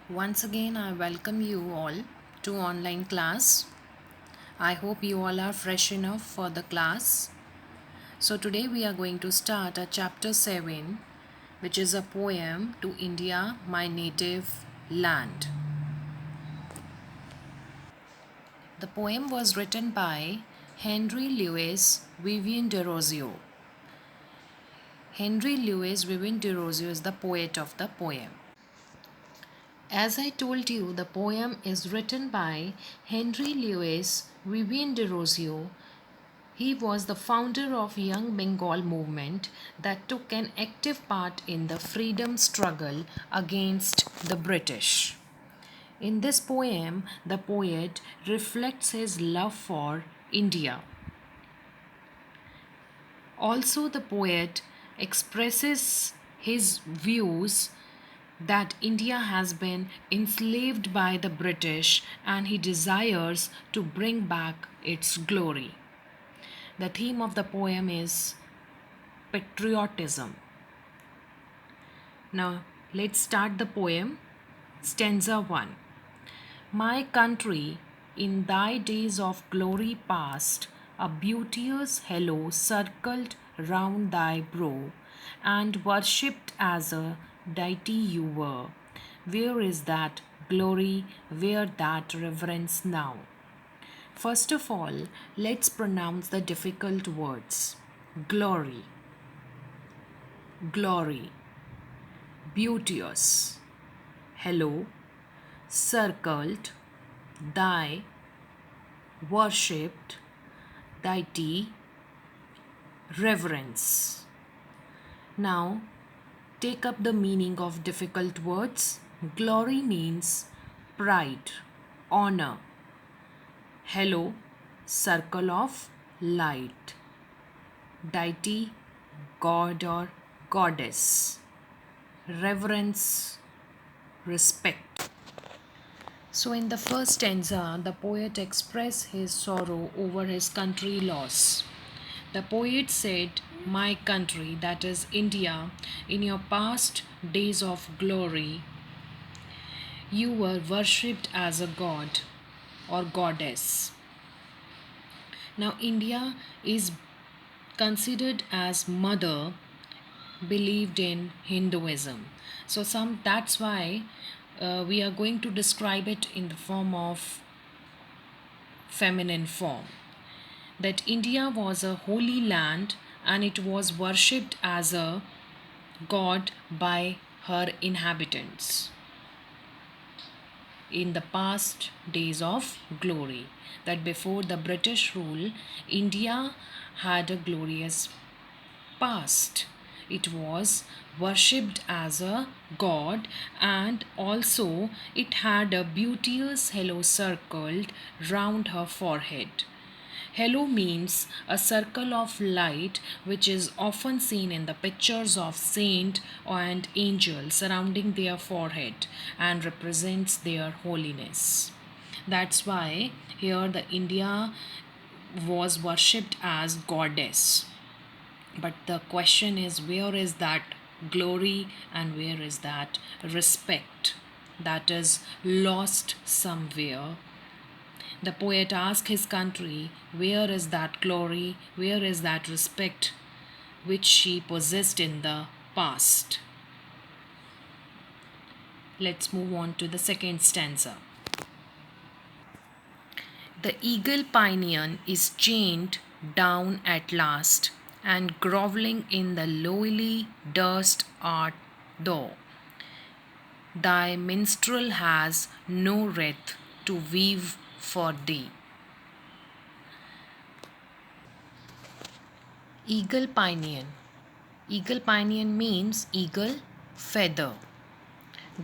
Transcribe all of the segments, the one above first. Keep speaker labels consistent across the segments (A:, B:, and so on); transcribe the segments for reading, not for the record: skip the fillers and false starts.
A: Once again, I welcome you all to online class. I hope you all are fresh enough for the class. So, today we are going to start a chapter 7, which is a poem to India, my native land. The poem was written by Henry Louis Vivian de Rosio. Henry Louis Vivian de Rosio is the poet of the poem. As I told you, the poem is written by Henry Louis Vivian de Rosio. He was the founder of Young Bengal movement that took an active part in the freedom struggle against the British. In this poem, the poet reflects his love for India. Also, the poet expresses his views that India has been enslaved by the British and he desires to bring back its glory. The theme of the poem is patriotism. Now, let's start the poem. Stanza 1. My country, in thy days of glory past, a beauteous halo circled round thy brow, and worshipped as a deity you were. Where is that glory, where that reverence now? First of all, let's pronounce the difficult words. Glory, glory, beauteous, hello, circled, thy, worshipped, deity, reverence. Now, take up the meaning of difficult words. Glory means pride, honor. Hello, circle of light. Deity, god or goddess. Reverence, respect. So, in the first stanza, the poet expressed his sorrow over his country loss. The poet said, my country, that is India, in your past days of glory, you were worshipped as a god or goddess. Now, India is considered as mother, believed in Hinduism. So, that's why we are going to describe it in the form of feminine form. That India was a holy land and it was worshipped as a god by her inhabitants in the past days of glory. That before the British rule, India had a glorious past. It was worshipped as a god, and also it had a beauteous halo circled round her forehead. Halo means a circle of light which is often seen in the pictures of saint and angel surrounding their forehead and represents their holiness. That's why here the India was worshipped as goddess. But the question is, where is that glory and where is that respect that is lost somewhere? The poet asked his country, where is that glory, where is that respect which she possessed in the past? Let's move on to the second stanza. The eagle pinion is chained down at last, and grovelling in the lowly dust art thou. Thy minstrel has no wreath to weave for thee. Eagle pinion. Eagle pinion means eagle feather.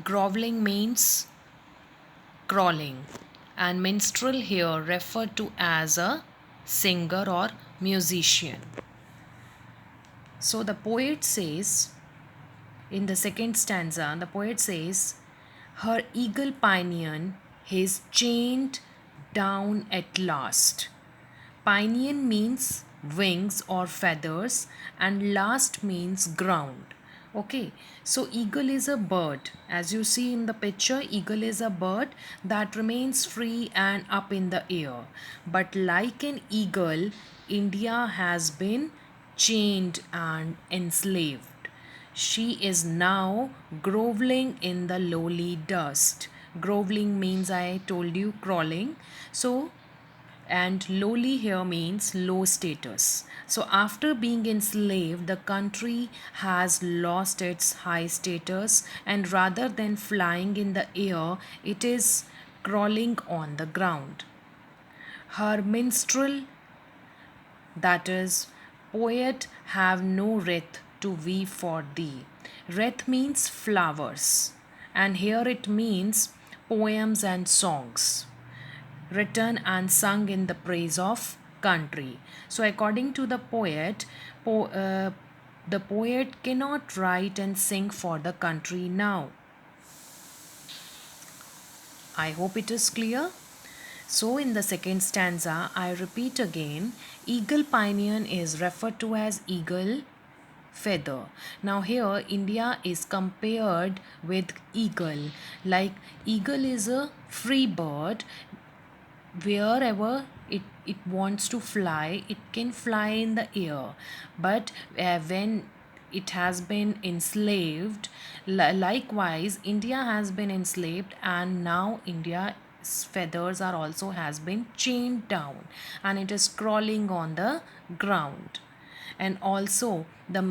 A: Groveling means crawling. And minstrel here referred to as a singer or musician. So the poet says, in the second stanza, the poet says, her eagle pinion is chained down at last. Pinion means wings or feathers, and last means ground. Okay, so eagle is a bird. As you see in the picture, eagle is a bird that remains free and up in the air. But like an eagle, India has been chained and enslaved. She is now groveling in the lowly dust. Groveling means, I told you, crawling. So and lowly here means low status. So, after being enslaved, the country has lost its high status, and rather than flying in the air, it is crawling on the ground. Her minstrel, that is, poet, have no wreath to weave for thee. Wreath means flowers, and here it means poems and songs written and sung in the praise of country. So, according to the poet, the poet cannot write and sing for the country now. I hope it is clear. So, in the second stanza, I repeat again, eagle pinion is referred to as eagle feather. Now, here India is compared with eagle. Like, eagle is a free bird. Wherever it wants to fly, it can fly in the air. But when it has been enslaved, likewise India has been enslaved, and now India's feathers are also has been chained down, and it is crawling on the ground. And also the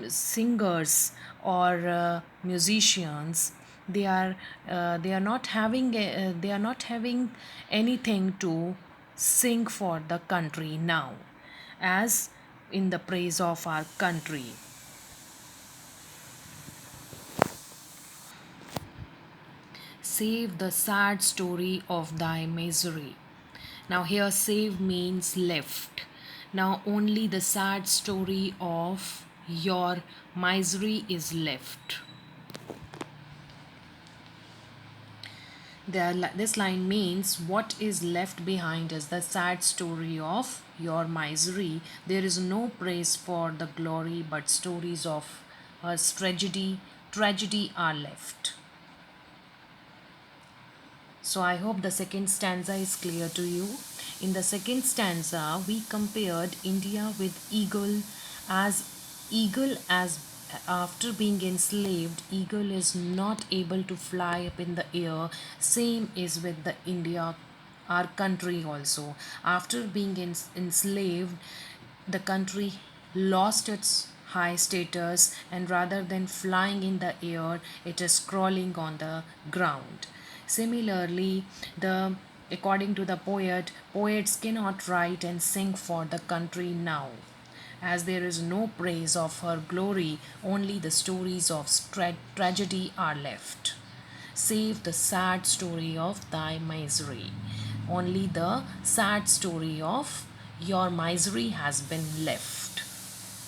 A: singers or musicians, they are not having anything to sing for the country now, as in the praise of our country. Save the sad story of thy misery. Now, here save means left. Now, only the sad story of your misery is left. This line means what is left behind is the sad story of your misery. There is no praise for the glory, but stories of her tragedy are left. So I hope the second stanza is clear to you. In the second stanza, we compared India with eagle as after being enslaved, eagle is not able to fly up in the air. Same is with the India, our country also. After being enslaved, the country lost its high status, and rather than flying in the air, it is crawling on the ground. Similarly, the according to the poet, poets cannot write and sing for the country now, as there is no praise of her glory, only the stories of tragedy are left. Save the sad story of thy misery. Only the sad story of your misery has been left.